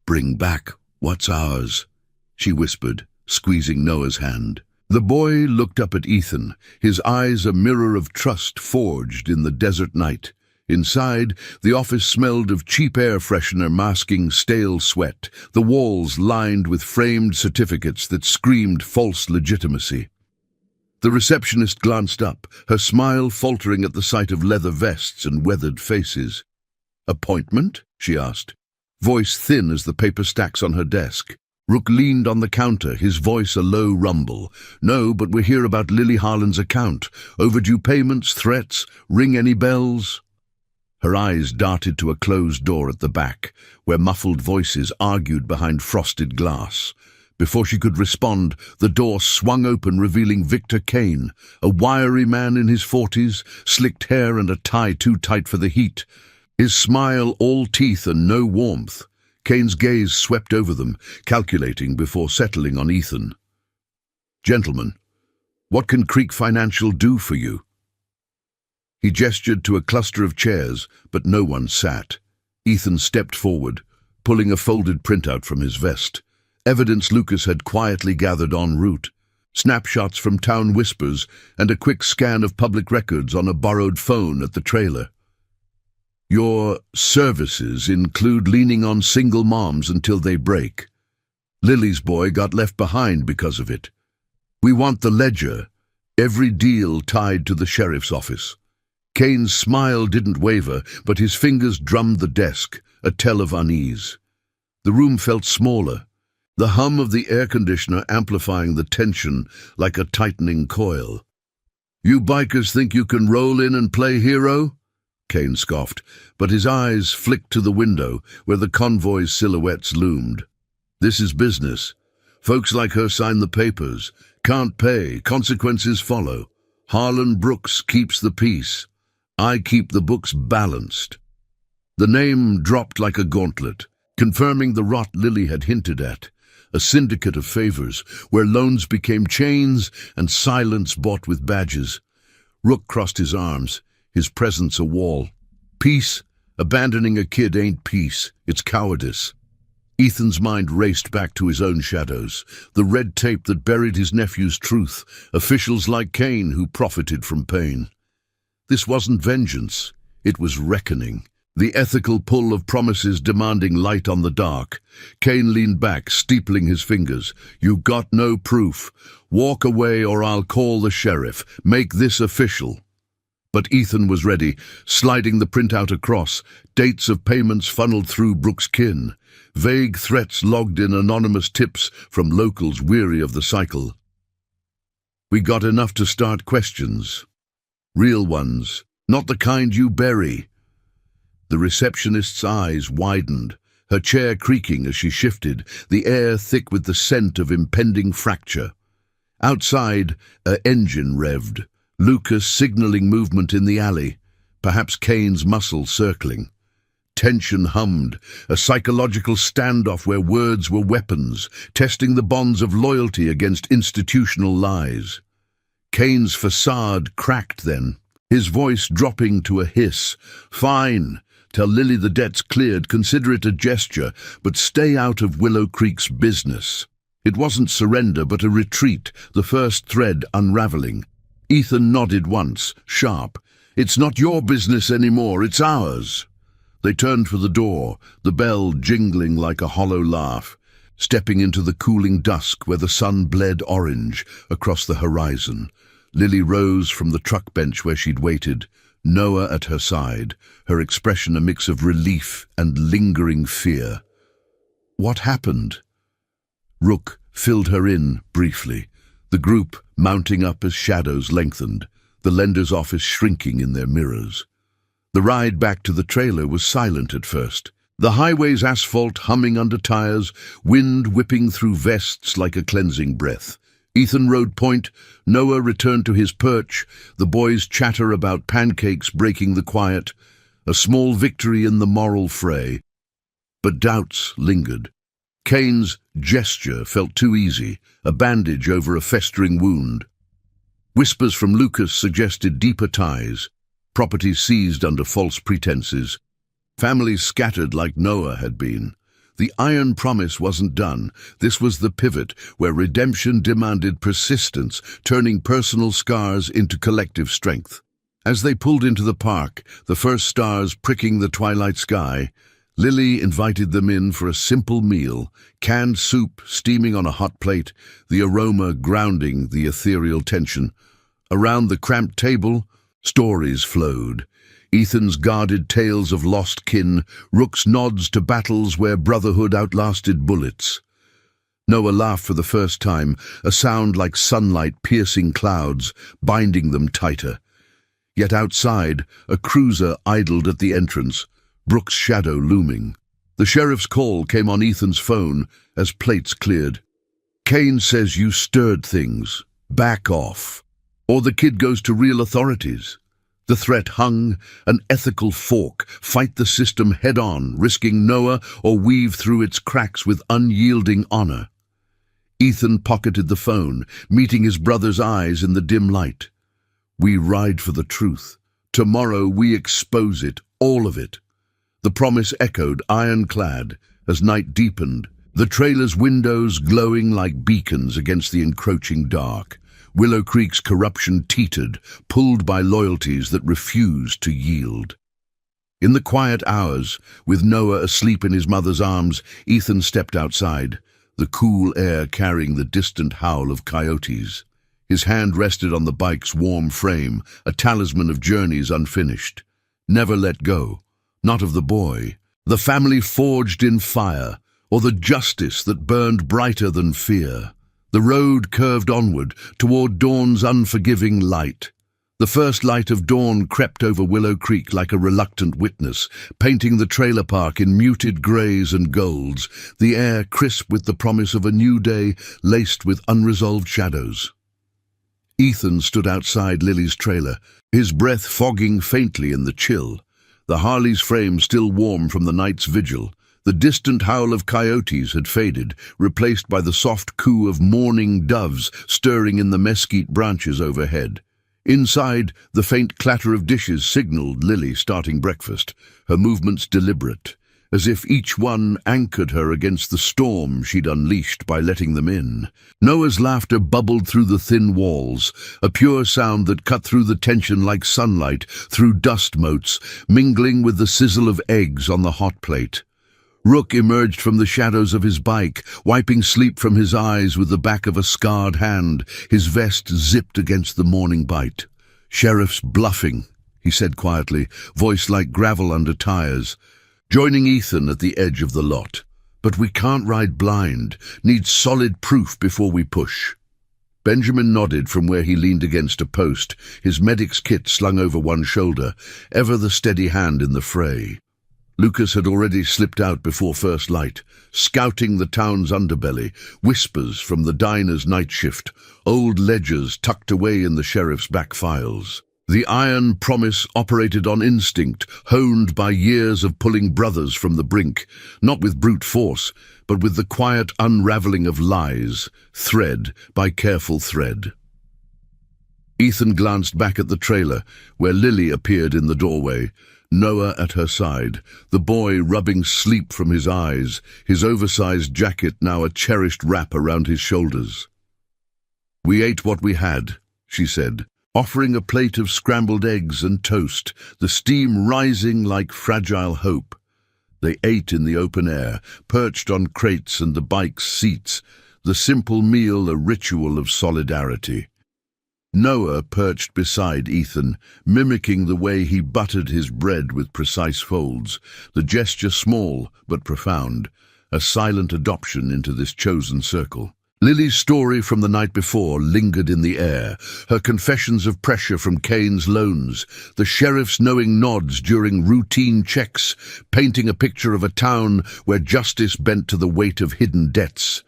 Speaker 1: bring back what's ours," she whispered, squeezing Noah's hand. The boy looked up at Ethan, his eyes a mirror of trust forged in the desert night. Inside, the office smelled of cheap air freshener masking stale sweat, the walls lined with framed certificates that screamed false legitimacy. The receptionist glanced up, her smile faltering at the sight of leather vests and weathered faces. "Appointment?" she asked, voice thin as the paper stacks on her desk. Rook leaned on the counter, his voice a low rumble. "No, but we're here about Lily Harlan's account. Overdue payments, threats, ring any bells?" Her eyes darted to a closed door at the back, where muffled voices argued behind frosted glass. Before she could respond, the door swung open, revealing Victor Kane, a wiry man in his 40s, slicked hair and a tie too tight for the heat. His smile all teeth and no warmth. Kane's gaze swept over them, calculating before settling on Ethan. "Gentlemen, what can Creek Financial do for you?" He gestured to a cluster of chairs, but no one sat. Ethan stepped forward, pulling a folded printout from his vest. Evidence Lucas had quietly gathered en route. Snapshots from town whispers and a quick scan of public records on a borrowed phone at the trailer. "Your services include leaning on single moms until they break. Lily's boy got left behind because of it. We want the ledger, every deal tied to the sheriff's office." Kane's smile didn't waver, but his fingers drummed the desk, a tell of unease. The room felt smaller, the hum of the air conditioner amplifying the tension like a tightening coil. "You bikers think you can roll in and play hero?" Kane scoffed, but his eyes flicked to the window where the convoy's silhouettes loomed. "This is business. Folks like her sign the papers. Can't pay, consequences follow. Harlan Brooks keeps the peace. I keep the books balanced." The name dropped like a gauntlet, confirming the rot Lily had hinted at, a syndicate of favors, where loans became chains and silence bought with badges. Rook crossed his arms, his presence a wall. "Peace? Abandoning a kid ain't peace, it's cowardice." Ethan's mind raced back to his own shadows, the red tape that buried his nephew's truth, officials like Kane who profited from pain. This wasn't vengeance, it was reckoning. The ethical pull of promises demanding light on the dark. Kane leaned back, steepling his fingers. "You got no proof. Walk away or I'll call the sheriff. Make this official." But Ethan was ready, sliding the printout across, dates of payments funneled through Brooks' kin. Vague threats logged in anonymous tips from locals weary of the cycle. "We got enough to start questions. Real ones, not the kind you bury." The receptionist's eyes widened, her chair creaking as she shifted, the air thick with the scent of impending fracture. Outside, an engine revved, Lucas signaling movement in the alley, perhaps Kane's muscles circling. Tension hummed, a psychological standoff where words were weapons, testing the bonds of loyalty against institutional lies. Kane's facade cracked then, his voice dropping to a hiss. "Fine. Tell Lily the debt's cleared, consider it a gesture, but stay out of Willow Creek's business." It wasn't surrender, but a retreat, the first thread unraveling. Ethan nodded once, sharp. "It's not your business anymore, it's ours." They turned for the door, the bell jingling like a hollow laugh, stepping into the cooling dusk where the sun bled orange across the horizon. Lily rose from the truck bench where she'd waited, Noah at her side, her expression a mix of relief and lingering fear. "What happened?" Rook filled her in briefly, the group mounting up as shadows lengthened, the lender's office shrinking in their mirrors. The ride back to the trailer was silent at first. The highway's asphalt humming under tires, wind whipping through vests like a cleansing breath. Ethan rode point, Noah returned to his perch, the boys' chatter about pancakes breaking the quiet, a small victory in the moral fray. But doubts lingered. Cain's gesture felt too easy, a bandage over a festering wound. Whispers from Lucas suggested deeper ties, property seized under false pretenses, families scattered like Noah had been. The iron promise wasn't done. This was the pivot where redemption demanded persistence, turning personal scars into collective strength. As they pulled into the park, the first stars pricking the twilight sky, Lily invited them in for a simple meal, canned soup steaming on a hot plate, the aroma grounding the ethereal tension. Around the cramped table, stories flowed. Ethan's guarded tales of lost kin, Rook's nods to battles where brotherhood outlasted bullets. Noah laughed for the first time, a sound like sunlight piercing clouds, binding them tighter. Yet outside, a cruiser idled at the entrance, Brooke's shadow looming. The sheriff's call came on Ethan's phone as plates cleared. "Cain says you stirred things. Back off, or the kid goes to real authorities." The threat hung, an ethical fork, fight the system head-on, risking Noah or weave through its cracks with unyielding honor. Ethan pocketed the phone, meeting his brother's eyes in the dim light. "We ride for the truth. Tomorrow we expose it, all of it." The promise echoed, ironclad, as night deepened, the trailer's windows glowing like beacons against the encroaching dark. Willow Creek's corruption teetered, pulled by loyalties that refused to yield. In the quiet hours, with Noah asleep in his mother's arms, Ethan stepped outside, the cool air carrying the distant howl of coyotes. His hand rested on the bike's warm frame, a talisman of journeys unfinished. Never let go, not of the boy, the family forged in fire, or the justice that burned brighter than fear. The road curved onward, toward dawn's unforgiving light. The first light of dawn crept over Willow Creek like a reluctant witness, painting the trailer park in muted grays and golds, the air crisp with the promise of a new day laced with unresolved shadows. Ethan stood outside Lily's trailer, his breath fogging faintly in the chill, the Harley's frame still warm from the night's vigil. The distant howl of coyotes had faded, replaced by the soft coo of mourning doves stirring in the mesquite branches overhead. Inside, the faint clatter of dishes signaled Lily starting breakfast, her movements deliberate, as if each one anchored her against the storm she'd unleashed by letting them in. Noah's laughter bubbled through the thin walls, a pure sound that cut through the tension like sunlight, through dust motes, mingling with the sizzle of eggs on the hot plate. Rook emerged from the shadows of his bike, wiping sleep from his eyes with the back of a scarred hand, his vest zipped against the morning bite. "Sheriff's bluffing," he said quietly, voice like gravel under tires. Joining Ethan at the edge of the lot. "But we can't ride blind, need solid proof before we push." Benjamin nodded from where he leaned against a post, his medic's kit slung over one shoulder, ever the steady hand in the fray. Lucas had already slipped out before first light, scouting the town's underbelly, whispers from the diner's night shift, old ledgers tucked away in the sheriff's back files. The iron promise operated on instinct, honed by years of pulling brothers from the brink, not with brute force, but with the quiet unraveling of lies, thread by careful thread. Ethan glanced back at the trailer, where Lily appeared in the doorway, Noah at her side, the boy rubbing sleep from his eyes, his oversized jacket now a cherished wrap around his shoulders. "We ate what we had," she said, offering a plate of scrambled eggs and toast, the steam rising like fragile hope. They ate in the open air, perched on crates and the bike's seats, the simple meal a ritual of solidarity. Noah perched beside Ethan, mimicking the way he buttered his bread with precise folds, the gesture small but profound, a silent adoption into this chosen circle. Lily's story from the night before lingered in the air, her confessions of pressure from Kane's loans, the sheriff's knowing nods during routine checks, painting a picture of a town where justice bent to the weight of hidden debts.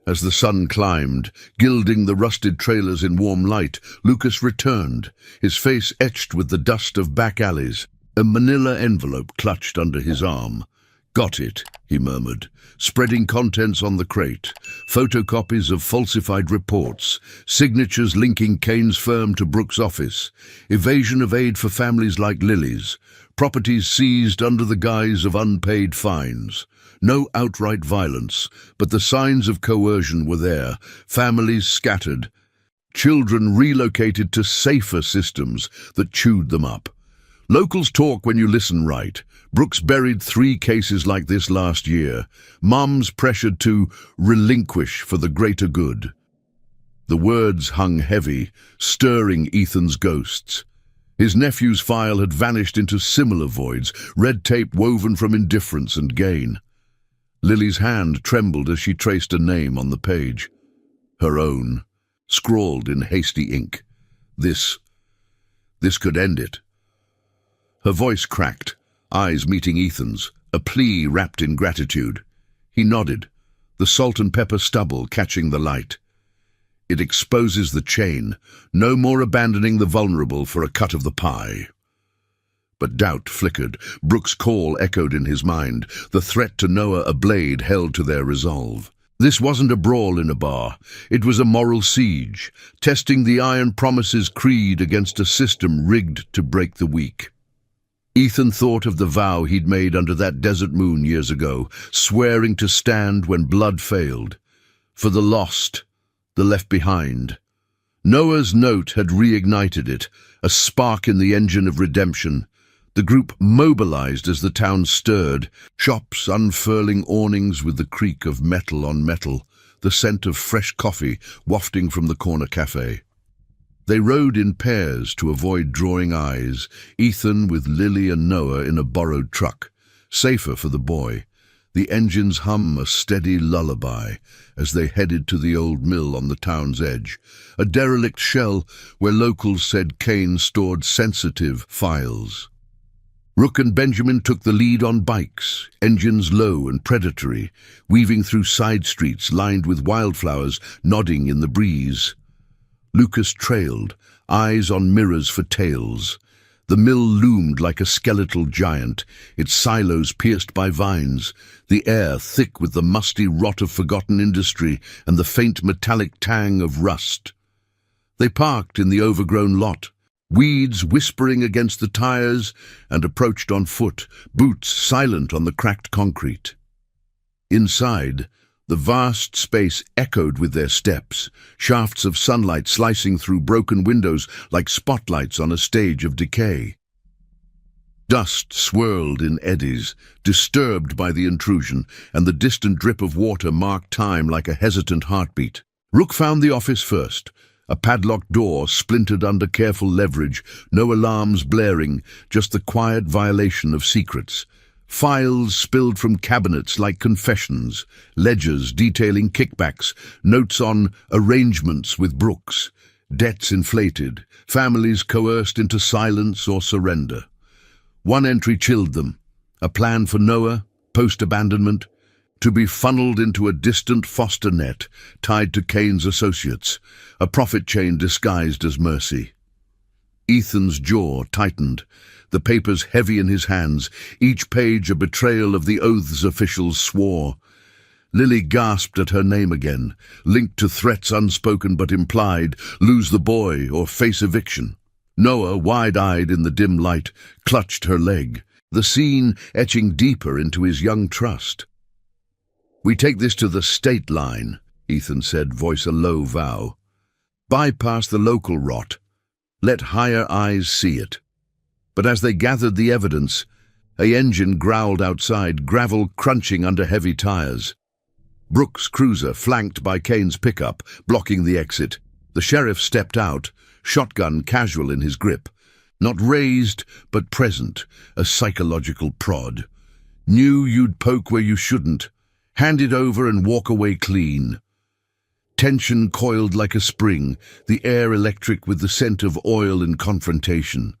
Speaker 1: As the sun climbed, gilding the rusted trailers in warm light, Lucas returned, his face etched with the dust of back alleys, a manila envelope clutched under his arm. "Got it," he murmured, spreading contents on the crate, photocopies of falsified reports, signatures linking Kane's firm to Brooks' office, evasion of aid for families like Lily's, properties seized under the guise of unpaid fines. No outright violence, but the signs of coercion were there, families scattered, children relocated to safer systems that chewed them up. Locals talk when you listen right. Brooks buried 3 cases like this last year. Mums pressured to relinquish for the greater good. The words hung heavy, stirring Ethan's ghosts. His nephew's file had vanished into similar voids, red tape woven from indifference and gain. Lily's hand trembled as she traced a name on the page. Her own, scrawled in hasty ink. This could end it. Her voice cracked, eyes meeting Ethan's, a plea wrapped in gratitude. He nodded, the salt and pepper stubble catching the light. It exposes the chain, no more abandoning the vulnerable for a cut of the pie. But doubt flickered. Brooks' call echoed in his mind, the threat to Noah a blade held to their resolve. This wasn't a brawl in a bar. It was a moral siege, testing the iron promises creed against a system rigged to break the weak. Ethan thought of the vow he'd made under that desert moon years ago, swearing to stand when blood failed. For the lost, the left behind. Noah's note had reignited it, a spark in the engine of redemption. The group mobilized as the town stirred, shops unfurling awnings with the creak of metal on metal, the scent of fresh coffee wafting from the corner cafe. They rode in pairs to avoid drawing eyes, Ethan with Lily and Noah in a borrowed truck, safer for the boy. The engines hum a steady lullaby as they headed to the old mill on the town's edge, a derelict shell where locals said Kane stored sensitive files. Rook and Benjamin took the lead on bikes, engines low and predatory, weaving through side streets lined with wildflowers nodding in the breeze. Lucas trailed, eyes on mirrors for tails. The mill loomed like a skeletal giant, its silos pierced by vines, the air thick with the musty rot of forgotten industry and the faint metallic tang of rust. They parked in the overgrown lot, weeds whispering against the tires, and approached on foot, boots silent on the cracked concrete. Inside, the vast space echoed with their steps, shafts of sunlight slicing through broken windows like spotlights on a stage of decay. Dust swirled in eddies, disturbed by the intrusion, and the distant drip of water marked time like a hesitant heartbeat. Rook found the office first, a padlocked door splintered under careful leverage, no alarms blaring, just the quiet violation of secrets. Files spilled from cabinets like confessions, ledgers detailing kickbacks, notes on arrangements with Brooks, debts inflated, families coerced into silence or surrender. One entry chilled them, a plan for Noah, post-abandonment, to be funneled into a distant foster net tied to Kane's associates, a profit chain disguised as mercy. Ethan's jaw tightened, the papers heavy in his hands, each page a betrayal of the oaths officials swore. Lily gasped at her name again, linked to threats unspoken but implied, lose the boy or face eviction. Noah, wide-eyed in the dim light, clutched her leg, the scene etching deeper into his young trust. "We take this to the state line," Ethan said, voice a low vow. "Bypass the local rot. Let higher eyes see it." But as they gathered the evidence, a engine growled outside, gravel crunching under heavy tires. Brooks' cruiser flanked by Kane's pickup, blocking the exit. The sheriff stepped out, shotgun casual in his grip. Not raised, but present, a psychological prod. Knew you'd poke where you shouldn't. Hand it over and walk away clean. Tension coiled like a spring, the air electric with the scent of oil and confrontation.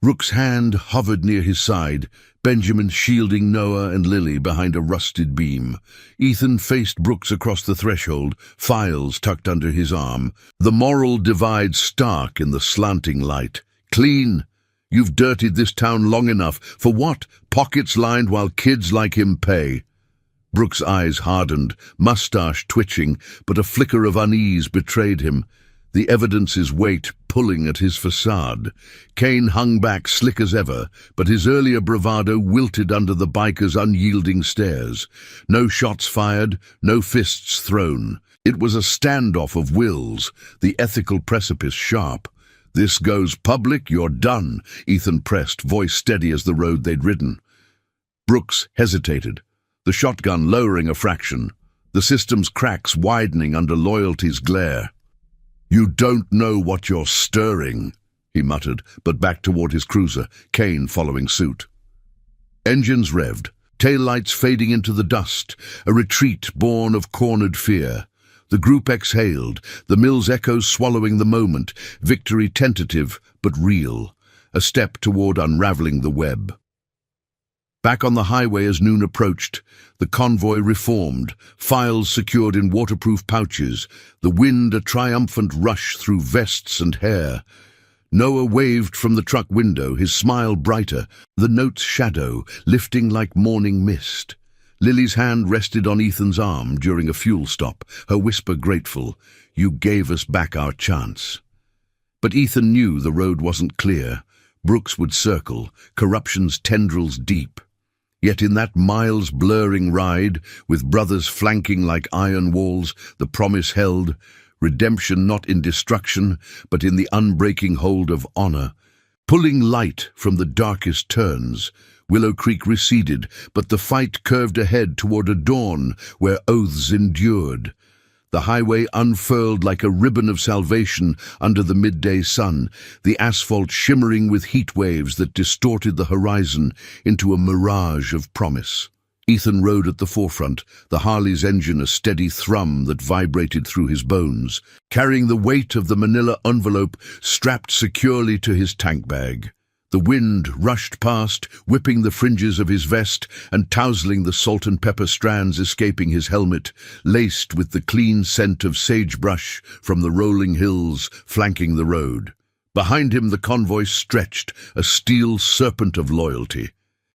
Speaker 1: Rook's hand hovered near his side, Benjamin shielding Noah and Lily behind a rusted beam. Ethan faced Brooks across the threshold, files tucked under his arm. The moral divide stark in the slanting light. Clean! You've dirtied this town long enough. For what? Pockets lined while kids like him pay. Brooks' eyes hardened, mustache twitching, but a flicker of unease betrayed him. The evidence's weight pulling at his facade. Kane hung back slick as ever, but his earlier bravado wilted under the biker's unyielding stares. No shots fired, no fists thrown. It was a standoff of wills, the ethical precipice sharp. "This goes public, you're done," Ethan pressed, voice steady as the road they'd ridden. Brooks hesitated, the shotgun lowering a fraction, the system's cracks widening under loyalty's glare. "You don't know what you're stirring," he muttered, but backed toward his cruiser, Kane following suit. Engines revved, taillights fading into the dust, a retreat born of cornered fear. The group exhaled, the mill's echoes swallowing the moment, victory tentative but real, a step toward unraveling the web. Back on the highway as noon approached, the convoy reformed, files secured in waterproof pouches, the wind a triumphant rush through vests and hair. Noah waved from the truck window, his smile brighter, the note's shadow lifting like morning mist. Lily's hand rested on Ethan's arm during a fuel stop, her whisper grateful, "You gave us back our chance." But Ethan knew the road wasn't clear. Brooks would circle, corruption's tendrils deep. Yet in that miles-blurring ride, with brothers flanking like iron walls, the promise held, redemption not in destruction, but in the unbreaking hold of honor. Pulling light from the darkest turns, Willow Creek receded, but the fight curved ahead toward a dawn where oaths endured. The highway unfurled like a ribbon of salvation under the midday sun, the asphalt shimmering with heat waves that distorted the horizon into a mirage of promise. Ethan rode at the forefront, the Harley's engine a steady thrum that vibrated through his bones, carrying the weight of the manila envelope strapped securely to his tank bag. The wind rushed past, whipping the fringes of his vest and tousling the salt and pepper strands escaping his helmet, laced with the clean scent of sagebrush from the rolling hills flanking the road. Behind him the convoy stretched, a steel serpent of loyalty.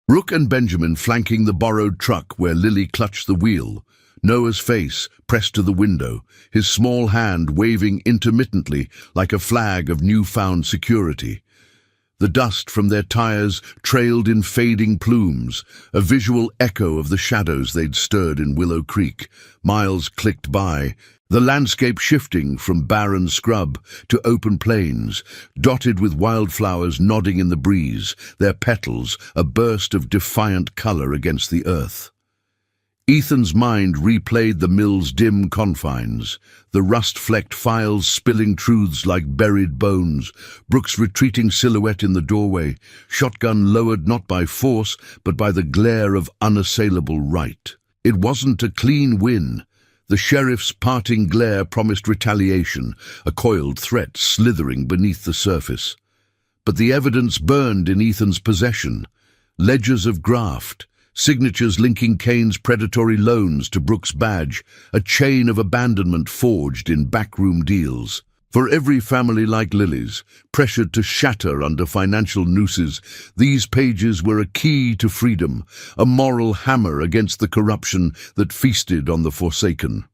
Speaker 1: Rook and Benjamin flanking the borrowed truck where Lily clutched the wheel, Noah's face pressed to the window, his small hand waving intermittently like a flag of newfound security. The dust from their tires trailed in fading plumes, a visual echo of the shadows they'd stirred in Willow Creek. Miles clicked by, the landscape shifting from barren scrub to open plains, dotted with wildflowers nodding in the breeze, their petals a burst of defiant color against the earth. Ethan's mind replayed the mill's dim confines, the rust-flecked files spilling truths like buried bones, Brooks' retreating silhouette in the doorway, shotgun lowered not by force but by the glare of unassailable right. It wasn't a clean win. The sheriff's parting glare promised retaliation, a coiled threat slithering beneath the surface. But the evidence burned in Ethan's possession. Ledgers of graft, signatures linking Kane's predatory loans to Brooks' badge, a chain of abandonment forged in backroom deals. For every family like Lily's, pressured to shatter under financial nooses, these pages were a key to freedom, a moral hammer against the corruption that feasted on the forsaken.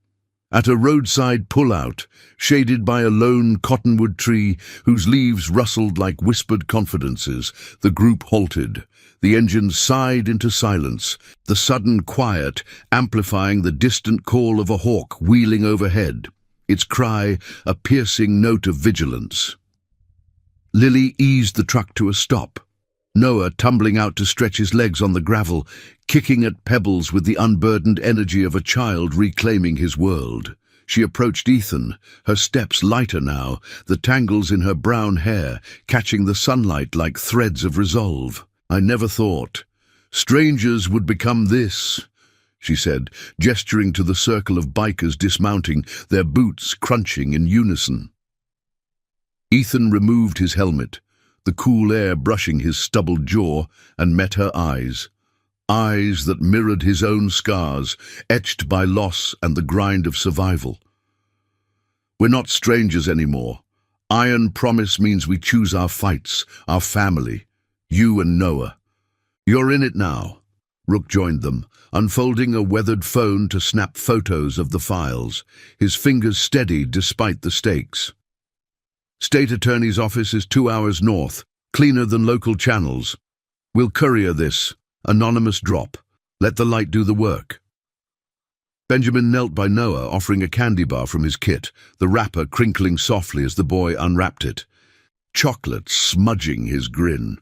Speaker 1: At a roadside pullout, shaded by a lone cottonwood tree whose leaves rustled like whispered confidences, the group halted. The engine sighed into silence, the sudden quiet amplifying the distant call of a hawk wheeling overhead, its cry a piercing note of vigilance. Lily eased the truck to a stop, Noah tumbling out to stretch his legs on the gravel, kicking at pebbles with the unburdened energy of a child reclaiming his world. She approached Ethan, her steps lighter now, the tangles in her brown hair catching the sunlight like threads of resolve. "I never thought strangers would become this." she said, gesturing to the circle of bikers dismounting, their boots crunching in unison. Ethan removed his helmet, the cool air brushing his stubbled jaw, and met her eyes. Eyes that mirrored his own scars, etched by loss and the grind of survival. We're not strangers anymore. Iron promise means we choose our fights, our family, you and Noah. You're in it now. Rook joined them, unfolding a weathered phone to snap photos of the files, his fingers steady despite the stakes. State Attorney's office is 2 hours north, cleaner than local channels. We'll courier this. Anonymous drop. Let the light do the work. Benjamin knelt by Noah, offering a candy bar from his kit, the wrapper crinkling softly as the boy unwrapped it. Chocolate smudging his grin.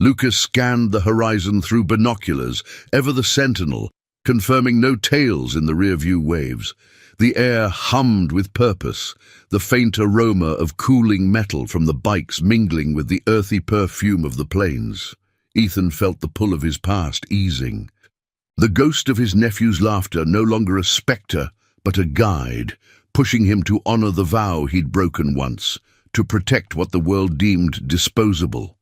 Speaker 1: Lucas scanned the horizon through binoculars, ever the sentinel, confirming no tails in the rearview waves. The air hummed with purpose, the faint aroma of cooling metal from the bikes mingling with the earthy perfume of the plains. Ethan felt the pull of his past easing. The ghost of his nephew's laughter no longer a spectre, but a guide, pushing him to honor the vow he'd broken once, to protect what the world deemed disposable.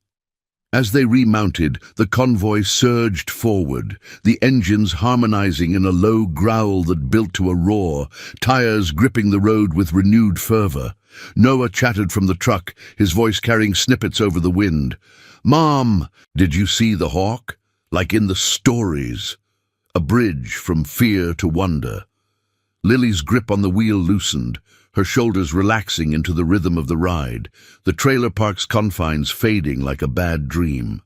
Speaker 1: As they remounted, the convoy surged forward, the engines harmonizing in a low growl that built to a roar, tires gripping the road with renewed fervor. Noah chattered from the truck, his voice carrying snippets over the wind. "Mom, did you see the hawk? Like in the stories." A bridge from fear to wonder. Lily's grip on the wheel loosened, her shoulders relaxing into the rhythm of the ride, the trailer park's confines fading like a bad dream.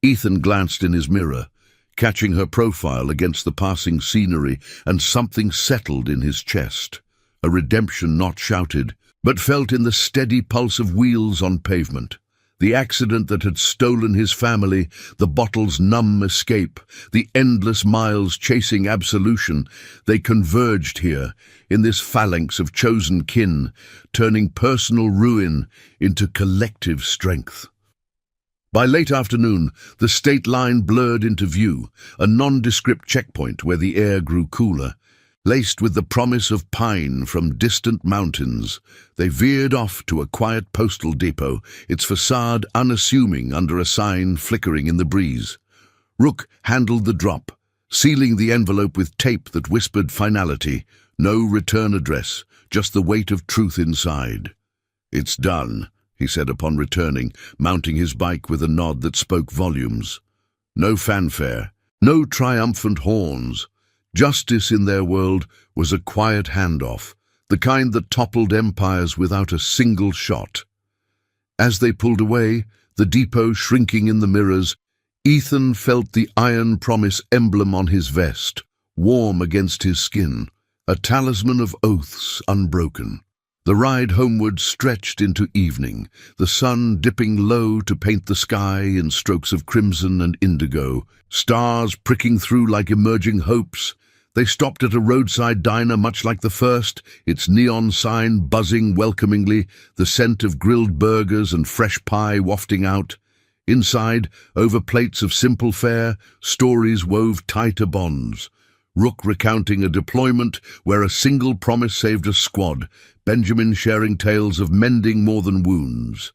Speaker 1: Ethan glanced in his mirror, catching her profile against the passing scenery, and something settled in his chest. A redemption not shouted, but felt in the steady pulse of wheels on pavement. The accident that had stolen his family, the bottle's numb escape, the endless miles chasing absolution, they converged here, in this phalanx of chosen kin, turning personal ruin into collective strength. By late afternoon, the state line blurred into view, a nondescript checkpoint where the air grew cooler. Laced with the promise of pine from distant mountains, they veered off to a quiet postal depot, its facade unassuming under a sign flickering in the breeze. Rook handled the drop, sealing the envelope with tape that whispered finality. No return address, just the weight of truth inside. "It's done," he said upon returning, mounting his bike with a nod that spoke volumes. No fanfare, no triumphant horns. Justice in their world was a quiet handoff, the kind that toppled empires without a single shot. As they pulled away, the depot shrinking in the mirrors, Ethan felt the iron promise emblem on his vest, warm against his skin, a talisman of oaths unbroken. The ride homeward stretched into evening, the sun dipping low to paint the sky in strokes of crimson and indigo, stars pricking through like emerging hopes. They stopped at a roadside diner much like the first, its neon sign buzzing welcomingly, the scent of grilled burgers and fresh pie wafting out. Inside, over plates of simple fare, stories wove tighter bonds. Rook recounting a deployment where a single promise saved a squad, Benjamin sharing tales of mending more than wounds.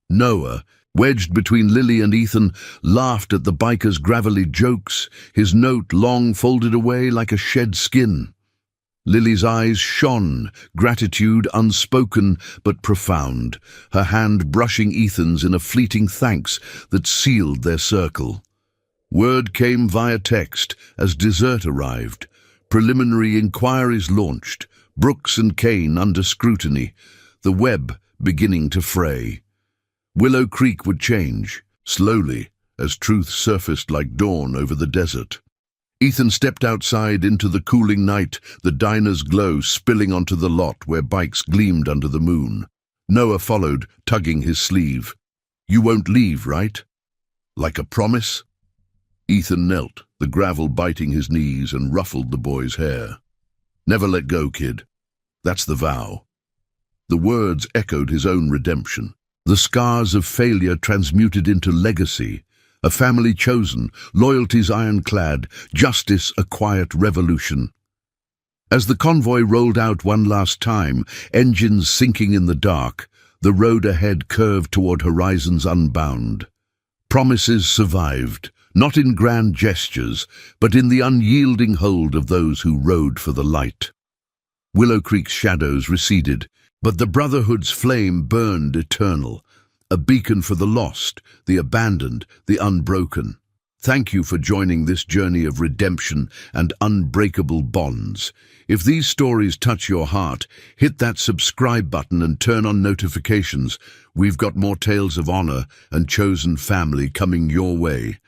Speaker 1: Noah, wedged between Lily and Ethan, laughed at the biker's gravelly jokes, his note long folded away like a shed skin. Lily's eyes shone, gratitude unspoken but profound, her hand brushing Ethan's in a fleeting thanks that sealed their circle. Word came via text as dessert arrived. Preliminary inquiries launched, Brooks and Kane under scrutiny, the web beginning to fray. Willow Creek would change, slowly, as truth surfaced like dawn over the desert. Ethan stepped outside into the cooling night, the diner's glow spilling onto the lot where bikes gleamed under the moon. Noah followed, tugging his sleeve. "You won't leave, right? Like a promise?" Ethan knelt, the gravel biting his knees, and ruffled the boy's hair. "Never let go, kid. That's the vow." The words echoed his own redemption. The scars of failure transmuted into legacy, A family chosen, loyalties ironclad, justice a quiet revolution. As the convoy rolled out one last time, engines sinking in the dark, the road ahead curved toward horizons unbound. Promises survived, not in grand gestures, but in the unyielding hold of those who rode for the light. Willow Creek's shadows receded, but the Brotherhood's flame burned eternal, a beacon for the lost, the abandoned, the unbroken. Thank you for joining this journey of redemption and unbreakable bonds. If these stories touch your heart, hit that subscribe button and turn on notifications. We've got more tales of honor and chosen family coming your way.